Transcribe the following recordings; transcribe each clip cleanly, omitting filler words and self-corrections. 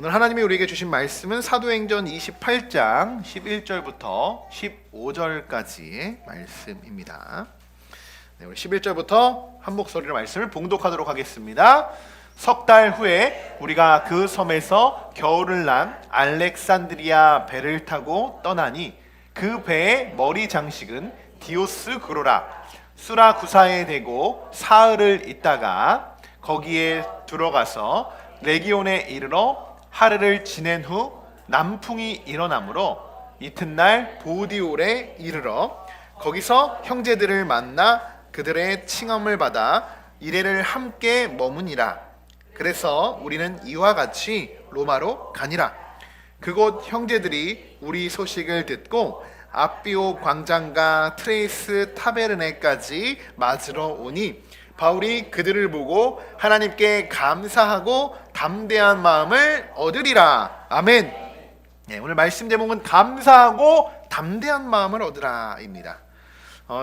오늘 하나님이 우리에게 주신 말씀은 사도행전 28장 11절부터 15절까지의 말씀입니다. 네, 우리 11절부터 한 목소리로 말씀을 봉독하도록 하겠습니다. 석 달 후에 우리가 그 섬에서 겨울을 난 알렉산드리아 배를 타고 떠나니 그 배의 머리 장식은 디오스그로라 수라구사에 대고 사흘을 있다가 거기에 들어가서 레기온에 이르러 하루를 지낸 후 남풍이 일어나므로 이튿날 보디올에 이르러 거기서 형제들을 만나 그들의 칭함을 받아 이레를 함께 머무니라. 그래서 우리는 이와 같이 로마로 가니라. 그곳 형제들이 우리 소식을 듣고 아비오 광장과 트레이스 타베르네까지 맞으러 오니 바울이 그들을 보고 하나님께 감사하고 담대한 마음을 얻으리라. 아멘. 네, 오늘 말씀 제목은 감사하고 담대한 마음을 얻으라입니다.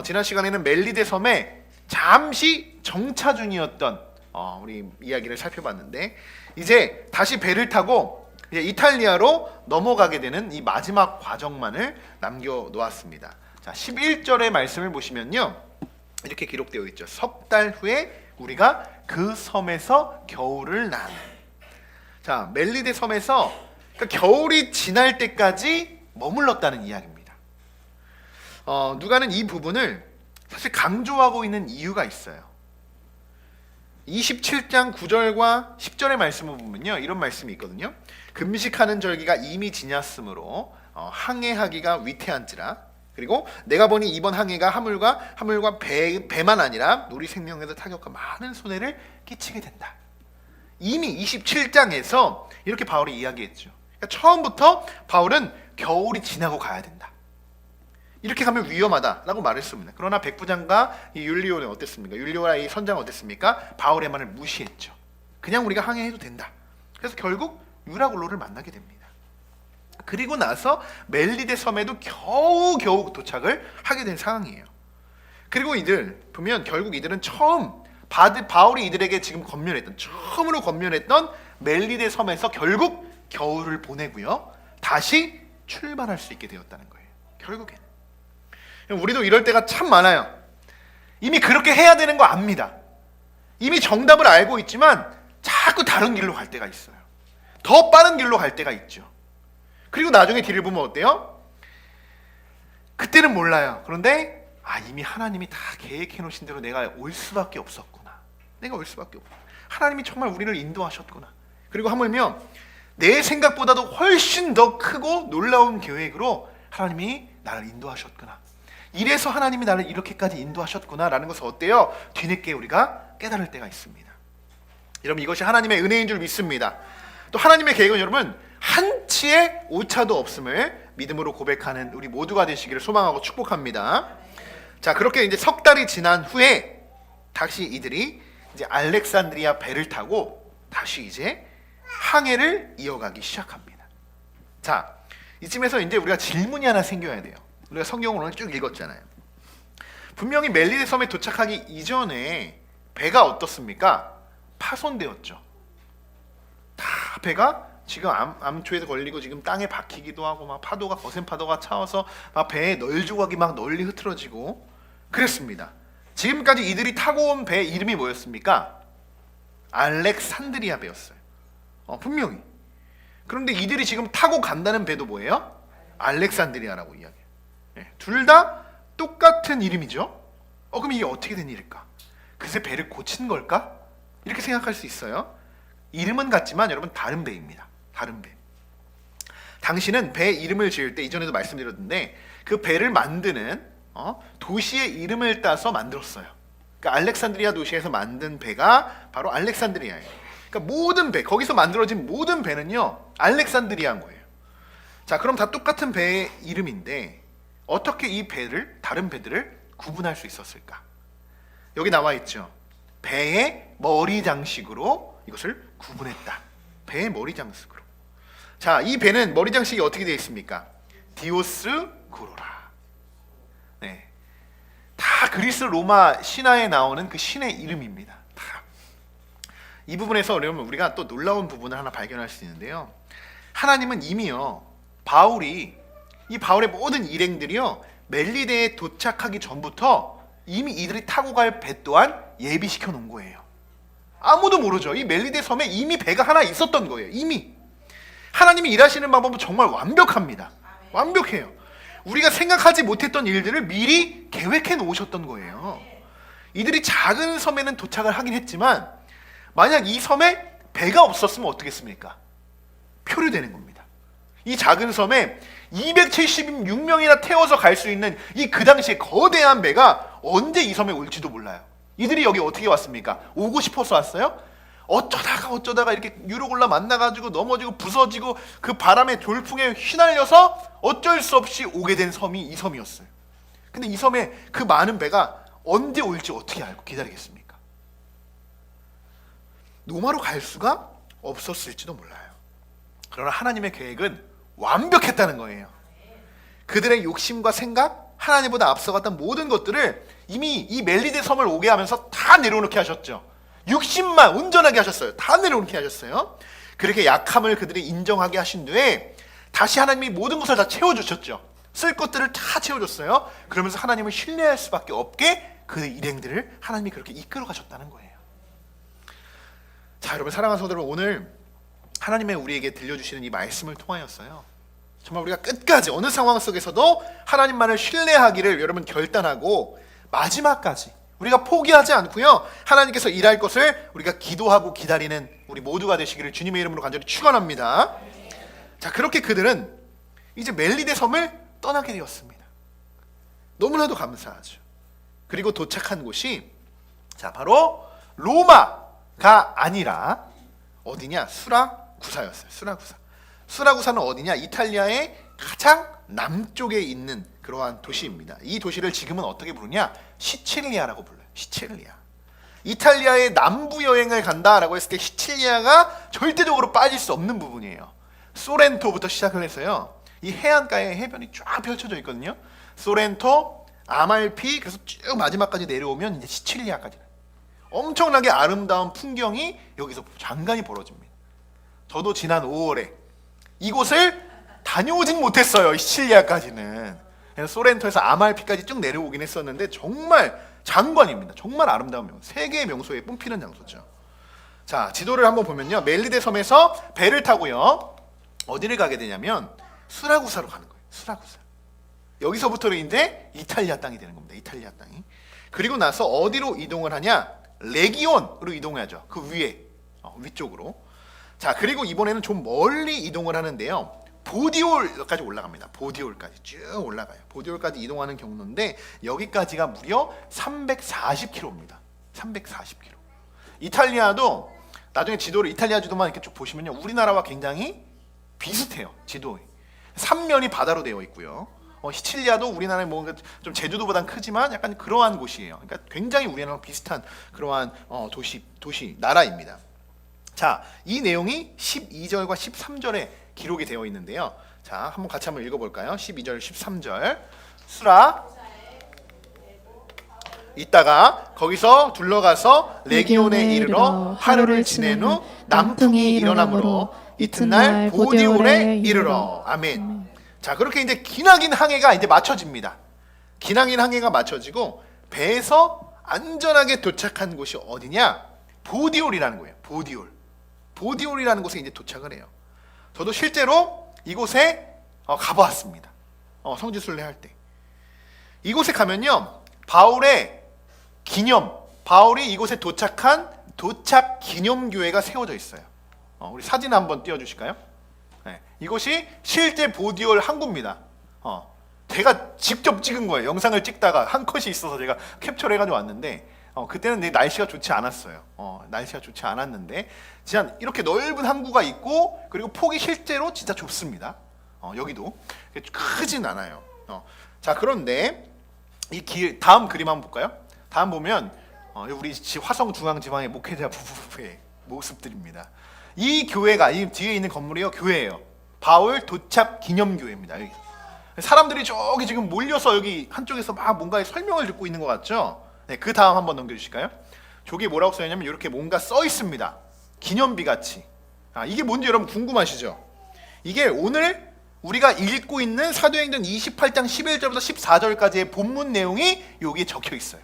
지난 시간에는 멜리데 섬에 잠시 정차 중이었던 우리 이야기를 살펴봤는데 이제 다시 배를 타고 이제 이탈리아로 넘어가게 되는 이 마지막 과정만을 남겨놓았습니다. 자, 11절의 말씀을 보시면요, 이렇게 기록되어 있죠. 석 달 후에 우리가 그 섬에서 겨울을 난. 자, 멜리데 섬에서 그러니까 겨울이 지날 때까지 머물렀다는 이야기입니다. 누가는 이 부분을 사실 강조하고 있는 이유가 있어요. 27장 9절과 10절의 말씀을 보면요, 이런 말씀이 있거든요. 금식하는 절기가 이미 지났으므로 항해하기가 위태한지라. 그리고 내가 보니 이번 항해가 하물과 배만 아니라 우리 생명에도 타격과 많은 손해를 끼치게 된다. 이미 27장에서 이렇게 바울이 이야기했죠. 그러니까 처음부터 바울은 겨울이 지나고 가야 된다. 이렇게 가면 위험하다라고 말했습니다. 그러나 백부장과 이 율리오는 어땠습니까? 율리오와 이 선장은 어땠습니까? 바울의 말을 무시했죠. 그냥 우리가 항해해도 된다. 그래서 결국 유라굴로를 만나게 됩니다. 그리고 나서 멜리데 섬에도 겨우 도착을 하게 된 상황이에요. 그리고 이들 보면 결국 이들은 바울이 이들에게 지금 처음으로 건면했던 멜리데 섬에서 결국 겨울을 보내고요, 다시 출발할 수 있게 되었다는 거예요. 결국엔 우리도 이럴 때가 참 많아요. 이미 그렇게 해야 되는 거 압니다. 이미 정답을 알고 있지만 자꾸 다른 길로 갈 때가 있어요. 더 빠른 길로 갈 때가 있죠. 그리고 나중에 뒤를 보면 어때요? 그때는 몰라요. 그런데 이미 하나님이 다 계획해 놓으신 대로 내가 올 수밖에 없었구나. 하나님이 정말 우리를 인도하셨구나. 그리고 하물며 내 생각보다도 훨씬 더 크고 놀라운 계획으로 하나님이 나를 인도하셨구나. 이래서 하나님이 나를 이렇게까지 인도하셨구나 라는 것을 어때요? 뒤늦게 우리가 깨달을 때가 있습니다. 여러분, 이것이 하나님의 은혜인 줄 믿습니다. 또 하나님의 계획은 여러분 한치의 오차도 없음을 믿음으로 고백하는 우리 모두가 되시기를 소망하고 축복합니다. 자, 그렇게 이제 석 달이 지난 후에 다시 이들이 이제 알렉산드리아 배를 타고 다시 이제 항해를 이어가기 시작합니다. 자, 이쯤에서 이제 우리가 질문이 하나 생겨야 돼요. 우리가 성경을 오늘 쭉 읽었잖아요. 분명히 멜리데 섬에 도착하기 이전에 배가 어떻습니까? 파손되었죠. 다 배가 지금 암초에서 걸리고 지금 땅에 박히기도 하고 막 파도가 거센 파도가 차와서 막 배에 널조각이 막 널리 흐트러지고 그랬습니다. 지금까지 이들이 타고 온 배 이름이 뭐였습니까? 알렉산드리아 배였어요. 분명히. 그런데 이들이 지금 타고 간다는 배도 뭐예요? 알렉산드리아라고 이야기해요. 둘 다 똑같은 이름이죠. 그럼 이게 어떻게 된 일일까? 글쎄 배를 고친 걸까? 이렇게 생각할 수 있어요. 이름은 같지만 여러분 다른 배입니다. 다른 배. 당신은 배 이름을 지을 때 이전에도 말씀드렸는데 그 배를 만드는 도시의 이름을 따서 만들었어요. 그러니까 알렉산드리아 도시에서 만든 배가 바로 알렉산드리아예요. 그러니까 모든 배, 거기서 만들어진 모든 배는요 알렉산드리아인 거예요. 자, 그럼 다 똑같은 배의 이름인데 어떻게 이 배를 다른 배들을 구분할 수 있었을까? 여기 나와 있죠. 배의 머리 장식으로 이것을 구분했다. 배의 머리 장식으로. 자, 이 배는 머리 장식이 어떻게 되어 있습니까? 디오스그로라. 네, 다 그리스 로마 신화에 나오는 그 신의 이름입니다. 다. 이 부분에서 여러분 우리가 또 놀라운 부분을 하나 발견할 수 있는데요. 하나님은 이미요 바울의 모든 일행들이요 멜리데에 도착하기 전부터 이미 이들이 타고 갈 배 또한 예비시켜 놓은 거예요. 아무도 모르죠. 이 멜리데 섬에 이미 배가 하나 있었던 거예요. 이미 하나님이 일하시는 방법은 정말 완벽합니다. 완벽해요. 우리가 생각하지 못했던 일들을 미리 계획해 놓으셨던 거예요. 이들이 작은 섬에는 도착을 하긴 했지만 만약 이 섬에 배가 없었으면 어떻겠습니까? 표류되는 겁니다. 이 작은 섬에 276명이나 태워서 갈 수 있는 이 그 당시에 거대한 배가 언제 이 섬에 올지도 몰라요. 이들이 여기 어떻게 왔습니까? 오고 싶어서 왔어요? 어쩌다가 이렇게 유로골라 만나가지고 넘어지고 부서지고 그 바람에 돌풍에 휘날려서 어쩔 수 없이 오게 된 섬이 이 섬이었어요. 근데 이 섬에 그 많은 배가 언제 올지 어떻게 알고 기다리겠습니까? 노마로 갈 수가 없었을지도 몰라요. 그러나 하나님의 계획은 완벽했다는 거예요. 그들의 욕심과 생각, 하나님보다 앞서갔던 모든 것들을 이미 이 멜리데 섬을 오게 하면서 다 내려놓게 하셨죠. 육신만 온전하게 하셨어요. 다 내려놓게 하셨어요. 그렇게 약함을 그들이 인정하게 하신 뒤에 다시 하나님이 모든 것을 다 채워주셨죠. 쓸 것들을 다 채워줬어요. 그러면서 하나님을 신뢰할 수밖에 없게 그 일행들을 하나님이 그렇게 이끌어 가셨다는 거예요. 자, 여러분 사랑하는 성도 여러분, 오늘 하나님의 우리에게 들려주시는 이 말씀을 통하였어요 정말 우리가 끝까지 어느 상황 속에서도 하나님만을 신뢰하기를 여러분 결단하고 마지막까지 우리가 포기하지 않고요 하나님께서 일할 것을 우리가 기도하고 기다리는 우리 모두가 되시기를 주님의 이름으로 간절히 축원합니다. 자, 그렇게 그들은 이제 멜리데 섬을 떠나게 되었습니다. 너무나도 감사하죠. 그리고 도착한 곳이 자 바로 로마가 아니라 어디냐? 수라구사였어요. 수라구사는 어디냐? 이탈리아의 가장 남쪽에 있는 그러한 도시입니다. 이 도시를 지금은 어떻게 부르냐? 시칠리아라고 불러요. 시칠리아. 이탈리아의 남부 여행을 간다라고 했을 때 시칠리아가 절대적으로 빠질 수 없는 부분이에요. 소렌토부터 시작을 해서요 이 해안가에 해변이 쫙 펼쳐져 있거든요. 소렌토, 아말피, 그래서 쭉 마지막까지 내려오면 이제 시칠리아까지 엄청나게 아름다운 풍경이 여기서 장관이 벌어집니다. 저도 지난 5월에 이곳을 다녀오진 못했어요. 시칠리아까지는. 그래서 소렌토에서 아말피까지 쭉 내려오긴 했었는데 정말 장관입니다. 정말 아름다운 명소, 세계의 명소에 뿜피는 장소죠. 자, 지도를 한번 보면요 멜리데 섬에서 배를 타고요 어디를 가게 되냐면 수라구사로 가는 거예요. 수라구사. 여기서부터는 이제 이탈리아 땅이 되는 겁니다. 이탈리아 땅이. 그리고 나서 어디로 이동을 하냐? 레기온으로 이동해야죠. 그 위에 위쪽으로. 자, 그리고 이번에는 좀 멀리 이동을 하는데요 보디올까지 올라갑니다. 보디올까지 쭉 올라가요. 보디올까지 이동하는 경로인데 여기까지가 무려 340km입니다. 340km. 이탈리아도 나중에 지도를 이탈리아 지도만 이렇게 쭉 보시면요 우리나라와 굉장히 비슷해요. 지도에 3면이 바다로 되어 있고요. 시칠리아도 우리나라의 뭔가 좀 제주도보단 크지만 약간 그러한 곳이에요. 그러니까 굉장히 우리나라랑 비슷한 그러한 도시 나라입니다. 자, 이 내용이 12절과 13절에 기록이 되어 있는데요. 자, 한번 같이 한번 읽어볼까요? 12절, 13절. 수라 있다가 거기서 둘러가서 레기온에 이르러 하루를 지낸 후 남풍이 일어나므로 이튿날 보디올에 이르러. 아멘. 자, 그렇게 이제 기나긴 항해가 이제 맞춰집니다. 기나긴 항해가 맞춰지고 배에서 안전하게 도착한 곳이 어디냐? 보디올이라는 거예요. 보디올이라는 곳에 이제 도착을 해요. 저도 실제로 이곳에 가보았습니다. 성지순례 할 때. 이곳에 가면요 바울이 이곳에 도착한 도착 기념교회가 세워져 있어요. 우리 사진 한번 띄워주실까요? 네, 이곳이 실제 보디올 항구입니다. 제가 직접 찍은 거예요. 영상을 찍다가 한 컷이 있어서 제가 캡처를 해가지고 왔는데 그때는 날씨가 좋지 않았어요. 날씨가 좋지 않았는데 진짜 이렇게 넓은 항구가 있고 그리고 폭이 실제로 진짜 좁습니다. 여기도 크진 않아요. 자, 그런데 다음 그림 한번 볼까요? 다음 보면 우리 화성중앙지방의 목회자 부부의 모습들입니다. 이 교회가 이 뒤에 있는 건물이요 교회예요. 바울 도착 기념교회입니다. 여기. 사람들이 저기 지금 몰려서 여기 한쪽에서 막 뭔가 설명을 듣고 있는 것 같죠? 네, 그 다음 한번 넘겨주실까요? 저기 뭐라고 써있냐면 이렇게 뭔가 써 있습니다. 기념비 같이. 이게 뭔지 여러분 궁금하시죠? 이게 오늘 우리가 읽고 있는 사도행전 28장 11절부터 14절까지의 본문 내용이 여기에 적혀 있어요.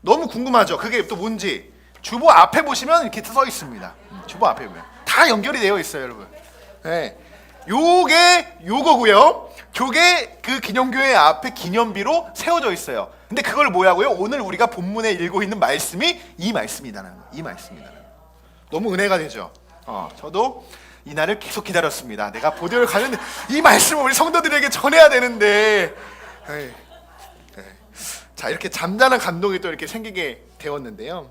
너무 궁금하죠? 그게 또 뭔지. 주보 앞에 보시면 이렇게 써 있습니다. 주보 앞에 보면 다 연결이 되어 있어요, 여러분. 네. 요게 요거고요. 요게 그 기념교회 앞에 기념비로 세워져 있어요. 근데 그걸 뭐냐고요? 오늘 우리가 본문에 읽고 있는 말씀이 이 말씀이라는 거. 이 말씀이라는 거. 너무 은혜가 되죠. 저도 이 날을 계속 기다렸습니다. 내가 보디오를 가는데 이 말씀을 우리 성도들에게 전해야 되는데. 네. 네. 자, 이렇게 잠잠한 감동이 또 이렇게 생기게 되었는데요.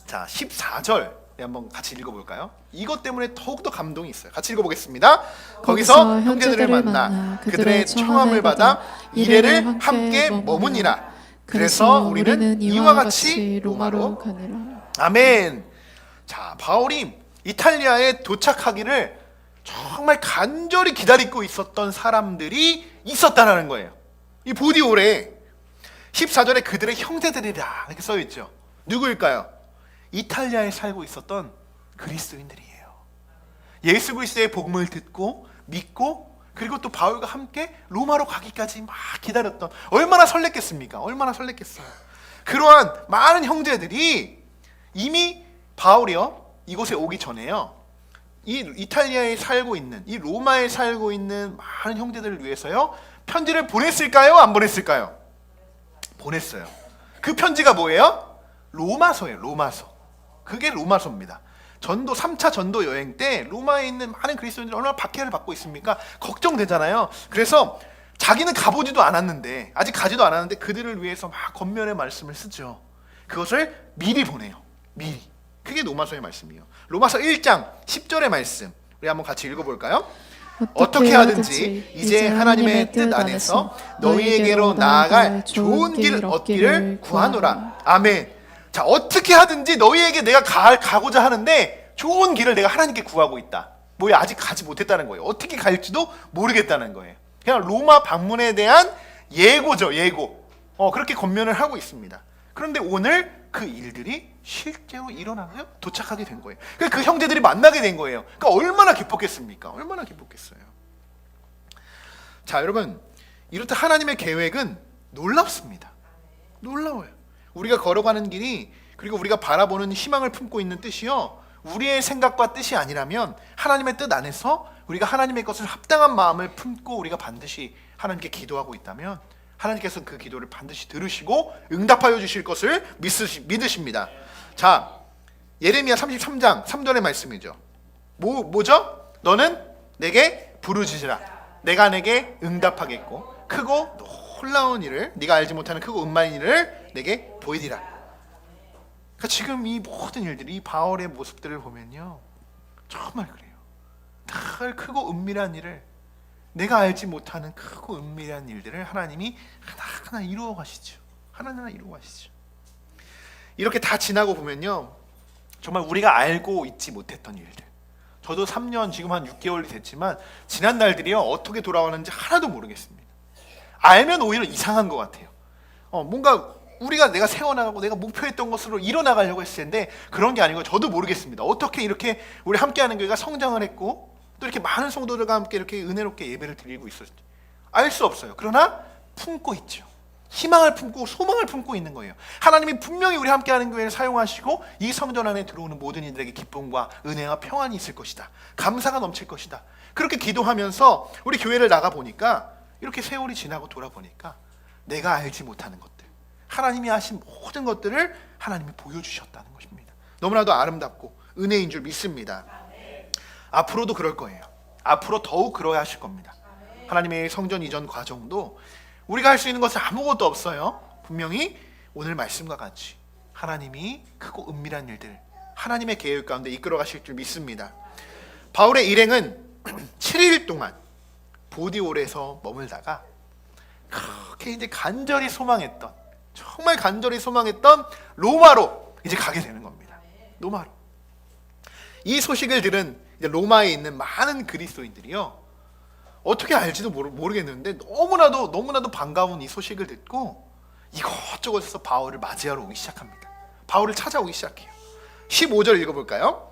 자, 14절 한번 같이 읽어볼까요? 이것 때문에 더욱더 감동이 있어요. 같이 읽어보겠습니다. 거기서 형제들을 만나 그들의 청함을 받아 이레를 함께 머무니라. 그래서 우리는 이와 같이 로마로 가니라. 아멘. 자, 바울이 이탈리아에 도착하기를 정말 간절히 기다리고 있었던 사람들이 있었다는 거예요. 이 보디올에 14절에 그들의 형제들이라 이렇게 써있죠. 누구일까요? 이탈리아에 살고 있었던 그리스도인들이에요. 예수 그리스도의 복음을 듣고 믿고 그리고 또 바울과 함께 로마로 가기까지 막 기다렸던, 얼마나 설렜겠습니까? 얼마나 설렜겠어요. 그러한 많은 형제들이 이미 바울이요 이곳에 오기 전에요 이 이탈리아에 살고 있는, 이 로마에 살고 있는 많은 형제들을 위해서요 편지를 보냈을까요? 안 보냈을까요? 보냈어요. 그 편지가 뭐예요? 로마서예요. 로마서. 그게 로마서입니다. 전도 3차 전도 여행 때 로마에 있는 많은 그리스도인들이 얼마나 박해를 받고 있습니까? 걱정되잖아요. 그래서 자기는 가보지도 않았는데, 아직 가지도 않았는데 그들을 위해서 막 권면의 말씀을 쓰죠. 그것을 미리 보내요. 미리. 그게 로마서의 말씀이에요. 로마서 1장 10절의 말씀 우리 한번 같이 읽어볼까요? 어떻게 하든지 이제 하나님의 뜻 안에서 너희에게로 나아갈 좋은 길 얻기를 구하노라. 아멘. 자, 어떻게 하든지 너희에게 내가 가고자 하는데 좋은 길을 내가 하나님께 구하고 있다. 뭐야, 아직 가지 못했다는 거예요. 어떻게 갈지도 모르겠다는 거예요. 그냥 로마 방문에 대한 예고죠, 예고. 그렇게 권면을 하고 있습니다. 그런데 오늘 그 일들이 실제로 일어나고요, 도착하게 된 거예요. 그 형제들이 만나게 된 거예요. 그러니까 얼마나 기뻤겠습니까? 얼마나 기뻤겠어요. 자, 여러분, 이렇듯 하나님의 계획은 놀랍습니다. 놀라워요. 우리가 걸어가는 길이, 그리고 우리가 바라보는 희망을 품고 있는 뜻이요, 우리의 생각과 뜻이 아니라면 하나님의 뜻 안에서 우리가 하나님의 것을 합당한 마음을 품고 우리가 반드시 하나님께 기도하고 있다면 하나님께서는 그 기도를 반드시 들으시고 응답하여 주실 것을 믿으십니다. 자, 예레미야 33장 3절의 말씀이죠. 뭐죠? 너는 내게 부르짖으라. 내가 내게 응답하겠고 크고 놀라운 일을, 네가 알지 못하는 크고 은만한 일을 내게 보이리라. 그러니까 지금 이 모든 일들이, 이 바울의 모습들을 보면요, 정말 그래요. 늘 크고 은밀한 일을, 내가 알지 못하는 크고 은밀한 일들을 하나님이 하나하나 이루어 가시죠. 하나하나 이루어 가시죠. 이렇게 다 지나고 보면요, 정말 우리가 알고 있지 못했던 일들, 저도 3년, 지금 한 6개월이 됐지만 지난 날들이요 어떻게 돌아왔는지 하나도 모르겠습니다. 알면 오히려 이상한 것 같아요. 뭔가 내가 세워나가고 내가 목표했던 것으로 이뤄나가려고 했을 텐데 그런 게 아니고 저도 모르겠습니다. 어떻게 이렇게 우리 함께하는 교회가 성장을 했고 또 이렇게 많은 성도들과 함께 이렇게 은혜롭게 예배를 드리고 있었지 알 수 없어요. 그러나 품고 있죠. 희망을 품고 소망을 품고 있는 거예요. 하나님이 분명히 우리 함께하는 교회를 사용하시고 이 성전 안에 들어오는 모든 이들에게 기쁨과 은혜와 평안이 있을 것이다. 감사가 넘칠 것이다. 그렇게 기도하면서 우리 교회를 나가보니까, 이렇게 세월이 지나고 돌아보니까 내가 알지 못하는 것들, 하나님이 하신 모든 것들을 하나님이 보여주셨다는 것입니다. 너무나도 아름답고 은혜인 줄 믿습니다. 앞으로도 그럴 거예요. 앞으로 더욱 그러야 하실 겁니다. 하나님의 성전 이전 과정도 우리가 할 수 있는 것은 아무것도 없어요. 분명히 오늘 말씀과 같이 하나님이 크고 은밀한 일들, 하나님의 계획 가운데 이끌어 가실 줄 믿습니다. 바울의 일행은 7일 동안 보디올에서 머물다가 그렇게 이제 간절히 소망했던, 정말 간절히 소망했던 로마로 이제 가게 되는 겁니다. 로마로. 이 소식을 들은 이제 로마에 있는 많은 그리스도인들이요, 어떻게 알지도 모르겠는데 너무나도 반가운 이 소식을 듣고 이것저것에서 바울을 맞이하러 오기 시작합니다. 바울을 찾아오기 시작해요. 15절 읽어볼까요?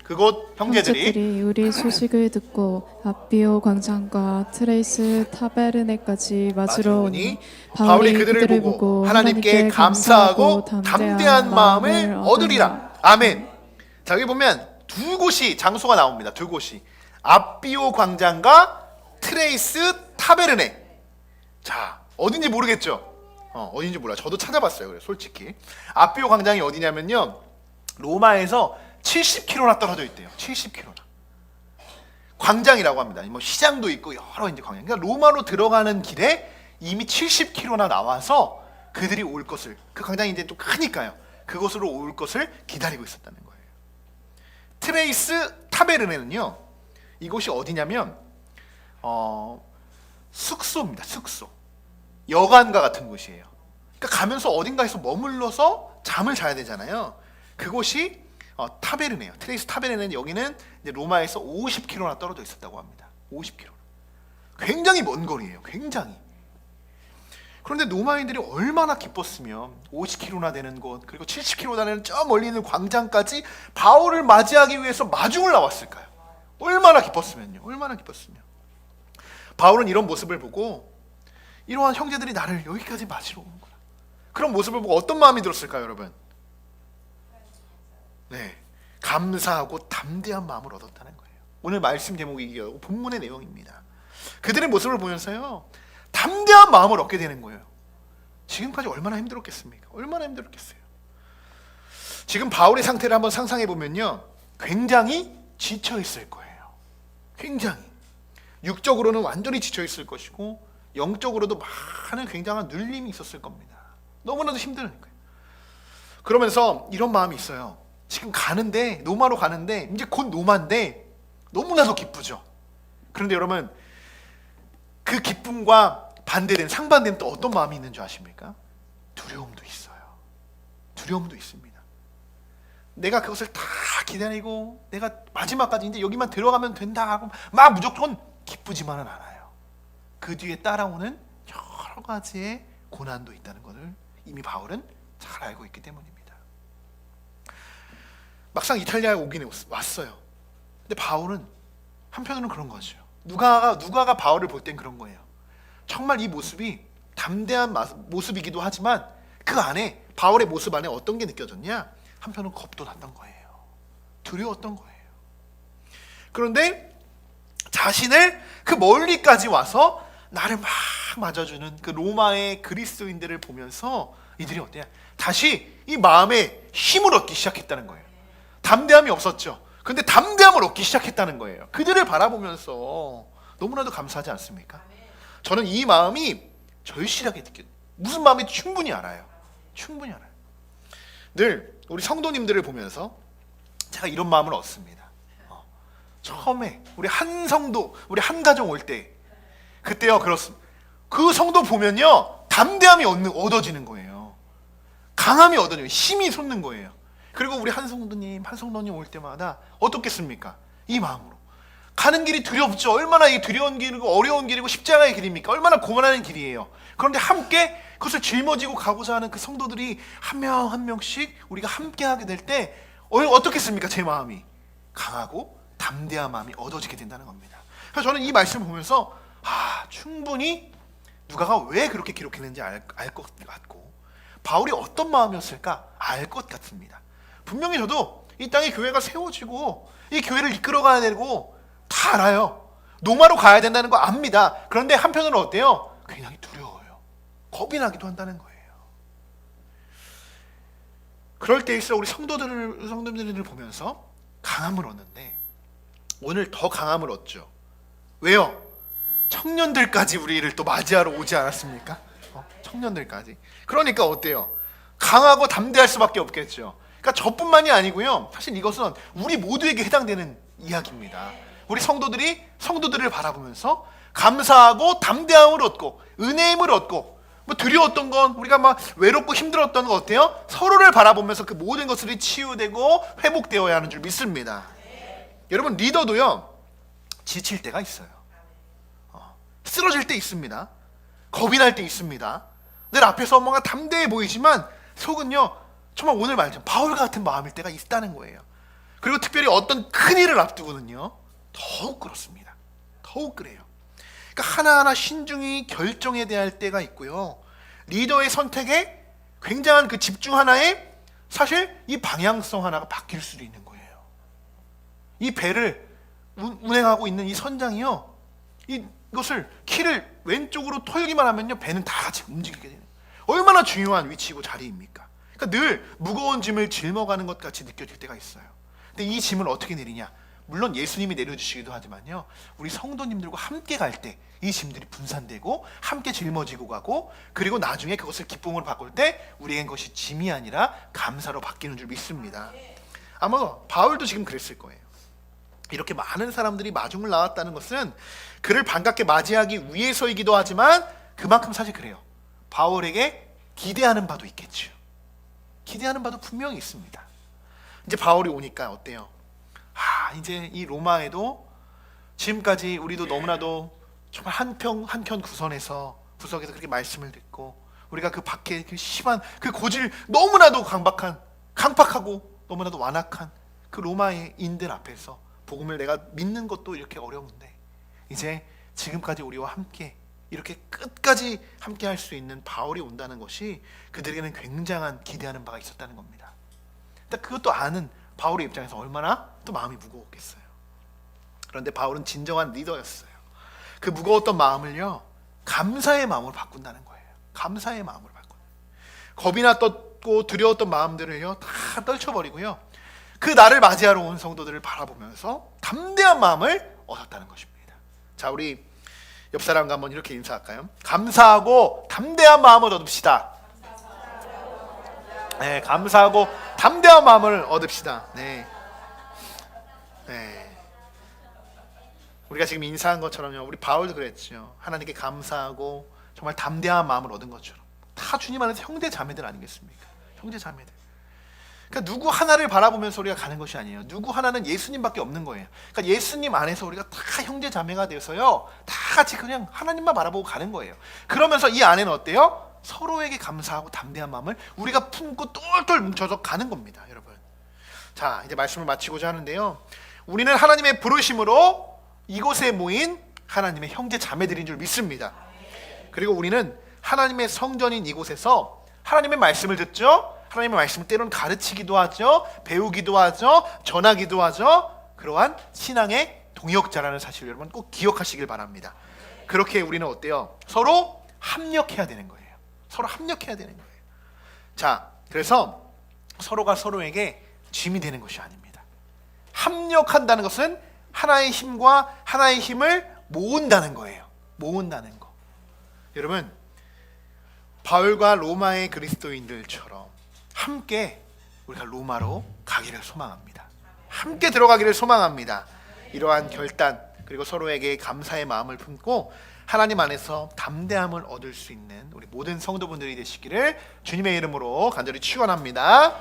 그곳 형제들이 우리 소식을 듣고 아비오 광장과 트레이스 타베르네까지 맞으러 오니 바울이 그들을 보고 하나님께 감사하고 담대한 마음을 얻으리라. 아멘. 자, 여기 보면 두 곳이 장소가 나옵니다. 두 곳이 아비오 광장과 트레이스 타베르네. 자, 어딘지 모르겠죠? 어딘지 몰라. 저도 찾아봤어요. 그래, 솔직히 아비오 광장이 어디냐면요, 로마에서 70km나 떨어져 있대요. 70km나. 광장이라고 합니다. 뭐 시장도 있고 여러 이제 광장. 그러니까 로마로 들어가는 길에 이미 70km나 나와서 그들이 올 것을, 그 광장이 이제 좀 크니까요, 그곳으로 올 것을 기다리고 있었다는 거예요. 트레이스 타베르네는요, 이곳이 어디냐면 숙소입니다. 숙소. 여관과 같은 곳이에요. 그러니까 가면서 어딘가에서 머물러서 잠을 자야 되잖아요. 그곳이 타베르네요. 트레이스 타베르네는 여기는 이제 로마에서 50km나 떨어져 있었다고 합니다. 50km. 굉장히 먼 거리예요. 굉장히. 그런데 로마인들이 얼마나 기뻤으면 50km나 되는 곳, 그리고 70km나 되는 저 멀리 있는 광장까지 바울을 맞이하기 위해서 마중을 나왔을까요? 얼마나 기뻤으면요. 얼마나 기뻤으면. 바울은 이런 모습을 보고, 이러한 형제들이 나를 여기까지 맞이러 오는구나, 그런 모습을 보고 어떤 마음이 들었을까요, 여러분? 네, 감사하고 담대한 마음을 얻었다는 거예요. 오늘 말씀 제목이 이게 본문의 내용입니다. 그들의 모습을 보면서요, 담대한 마음을 얻게 되는 거예요. 지금까지 얼마나 힘들었겠습니까? 얼마나 힘들었겠어요. 지금 바울의 상태를 한번 상상해 보면요, 굉장히 지쳐 있을 거예요. 굉장히. 육적으로는 완전히 지쳐 있을 것이고, 영적으로도 많은 굉장한 눌림이 있었을 겁니다. 너무나도 힘드니까요. 그러면서 이런 마음이 있어요. 지금 가는데, 로마로 가는데, 이제 곧 로마인데 너무나도 기쁘죠. 그런데 여러분, 그 기쁨과 반대된, 상반된 또 어떤 마음이 있는 줄 아십니까? 두려움도 있어요. 두려움도 있습니다. 내가 그것을 다 기다리고 내가 마지막까지 이제 여기만 들어가면 된다 하고 막 무조건 기쁘지만은 않아요. 그 뒤에 따라오는 여러 가지의 고난도 있다는 것을 이미 바울은 잘 알고 있기 때문입니다. 막상 이탈리아에 오긴 왔어요. 근데 바울은 한편으로는 그런 거죠. 누가가 바울을 볼 땐 그런 거예요. 정말 이 모습이 담대한 모습이기도 하지만 그 안에, 바울의 모습 안에 어떤 게 느껴졌냐? 한편으로는 겁도 났던 거예요. 두려웠던 거예요. 그런데 자신을 그 멀리까지 와서 나를 막 맞아주는 그 로마의 그리스도인들을 보면서 이들이 어때요? 다시 이 마음에 힘을 얻기 시작했다는 거예요. 담대함이 없었죠. 근데 담대함을 얻기 시작했다는 거예요. 그들을 바라보면서 너무나도 감사하지 않습니까? 저는 이 마음이 절실하게 느껴요. 무슨 마음인지 충분히 알아요. 충분히 알아요. 늘 우리 성도님들을 보면서 제가 이런 마음을 얻습니다. 처음에 우리 한 성도, 우리 한 가정 올 때, 그때요, 그렇습니다. 그 성도 보면요, 담대함이 얻어지는 거예요. 강함이 얻어져요. 힘이 솟는 거예요. 그리고 우리 한 성도님 올 때마다 어떻겠습니까? 이 마음으로 가는 길이 두렵죠. 얼마나 이 두려운 길이고 어려운 길이고 십자가의 길입니까? 얼마나 고난하는 길이에요. 그런데 함께 그것을 짊어지고 가고자 하는 그 성도들이 한 명 한 명씩 우리가 함께 하게 될 때 어떻겠습니까? 제 마음이 강하고 담대한 마음이 얻어지게 된다는 겁니다. 그래서 저는 이 말씀을 보면서 충분히 누가가 왜 그렇게 기록했는지 알 것 같고, 바울이 어떤 마음이었을까 알 것 같습니다. 분명히 저도 이 땅에 교회가 세워지고 이 교회를 이끌어가야 되고 다 알아요. 로마로 가야 된다는 거 압니다. 그런데 한편으로는 어때요? 굉장히 두려워요. 겁이 나기도 한다는 거예요. 그럴 때일수록 우리 성도들을 보면서 강함을 얻는데, 오늘 더 강함을 얻죠. 왜요? 청년들까지 우리를 또 맞이하러 오지 않았습니까? 청년들까지. 그러니까 어때요? 강하고 담대할 수밖에 없겠죠. 그러니까 저뿐만이 아니고요, 사실 이것은 우리 모두에게 해당되는 이야기입니다. 우리 성도들을 바라보면서 감사하고 담대함을 얻고 은혜임을 얻고, 뭐 두려웠던 건, 우리가 막 외롭고 힘들었던 건 어때요? 서로를 바라보면서 그 모든 것들이 치유되고 회복되어야 하는 줄 믿습니다. 여러분, 리더도요, 지칠 때가 있어요. 쓰러질 때 있습니다. 겁이 날 때 있습니다. 늘 앞에서 뭔가 담대해 보이지만 속은요, 정말 오늘 말처럼 바울 같은 마음일 때가 있다는 거예요. 그리고 특별히 어떤 큰 일을 앞두고는요 더욱 그렇습니다. 더욱 그래요. 그러니까 하나하나 신중히 결정해야 할 때가 있고요. 리더의 선택에 굉장한 그 집중 하나에 사실 이 방향성 하나가 바뀔 수도 있는 거예요. 이 배를 운행하고 있는 이 선장이요, 이것을 키를 왼쪽으로 털기만 하면요 배는 다 같이 움직이게 되는, 얼마나 중요한 위치이고 자리입니까? 그러니까 늘 무거운 짐을 짊어가는 것 같이 느껴질 때가 있어요. 근데 이 짐을 어떻게 내리냐? 물론 예수님이 내려주시기도 하지만요, 우리 성도님들과 함께 갈 때 이 짐들이 분산되고 함께 짊어지고 가고, 그리고 나중에 그것을 기쁨으로 바꿀 때 우리에겐 그것이 짐이 아니라 감사로 바뀌는 줄 믿습니다. 아마 바울도 지금 그랬을 거예요. 이렇게 많은 사람들이 마중을 나왔다는 것은 그를 반갑게 맞이하기 위해서이기도 하지만 그만큼 사실 그래요. 바울에게 기대하는 바도 있겠죠. 기대하는 바도 분명히 있습니다. 이제 바울이 오니까 어때요? 이제 이 로마에도 지금까지 우리도 너무나도 정말 한편 구석에서 그렇게 말씀을 듣고, 우리가 그 밖에 그 심한 그 고질, 너무나도 강팍하고 너무나도 완악한 그 로마인들 앞에서 복음을 내가 믿는 것도 이렇게 어려운데, 이제 지금까지 우리와 함께 이렇게 끝까지 함께 할 수 있는 바울이 온다는 것이 그들에게는 굉장한 기대하는 바가 있었다는 겁니다. 그것도 아는 바울의 입장에서 얼마나 또 마음이 무거웠겠어요. 그런데 바울은 진정한 리더였어요. 그 무거웠던 마음을요 감사의 마음으로 바꾼다는 거예요. 감사의 마음으로 바꾼. 겁이나 떴고 두려웠던 마음들을요 다 떨쳐버리고요, 그 나를 맞이하러 온 성도들을 바라보면서 담대한 마음을 얻었다는 것입니다. 자, 우리 옆 사람과 한번 이렇게 인사할까요? 감사하고 담대한 마음을 얻읍시다. 네, 감사하고 담대한 마음을 얻읍시다. 네. 우리가 지금 인사한 것처럼요, 우리 바울도 그랬죠. 하나님께 감사하고 정말 담대한 마음을 얻은 것처럼 다 주님 안에서 형제 자매들 아니겠습니까? 형제 자매들. 그러니까 누구 하나를 바라보면서 우리가 가는 것이 아니에요. 누구 하나는 예수님밖에 없는 거예요. 그러니까 예수님 안에서 우리가 다 형제 자매가 되어서요 다 같이 그냥 하나님만 바라보고 가는 거예요. 그러면서 이 안에는 어때요? 서로에게 감사하고 담대한 마음을 우리가 품고 똘똘 뭉쳐서 가는 겁니다, 여러분. 자, 이제 말씀을 마치고자 하는데요, 우리는 하나님의 부르심으로 이곳에 모인 하나님의 형제 자매들인 줄 믿습니다. 그리고 우리는 하나님의 성전인 이곳에서 하나님의 말씀을 듣죠. 하나님의 말씀을 때로는 가르치기도 하죠. 배우기도 하죠. 전하기도 하죠. 그러한 신앙의 동역자라는 사실을 여러분 꼭 기억하시길 바랍니다. 그렇게 우리는 어때요? 서로 합력해야 되는 거예요. 서로 합력해야 되는 거예요. 자, 그래서 서로가 서로에게 짐이 되는 것이 아닙니다. 합력한다는 것은 하나의 힘과 하나의 힘을 모은다는 거예요. 모은다는 거. 여러분, 바울과 로마의 그리스도인들처럼 함께 우리가 로마로 가기를 소망합니다. 함께 들어가기를 소망합니다. 이러한 결단, 그리고 서로에게 감사의 마음을 품고 하나님 안에서 담대함을 얻을 수 있는 우리 모든 성도분들이 되시기를 주님의 이름으로 간절히 축원합니다.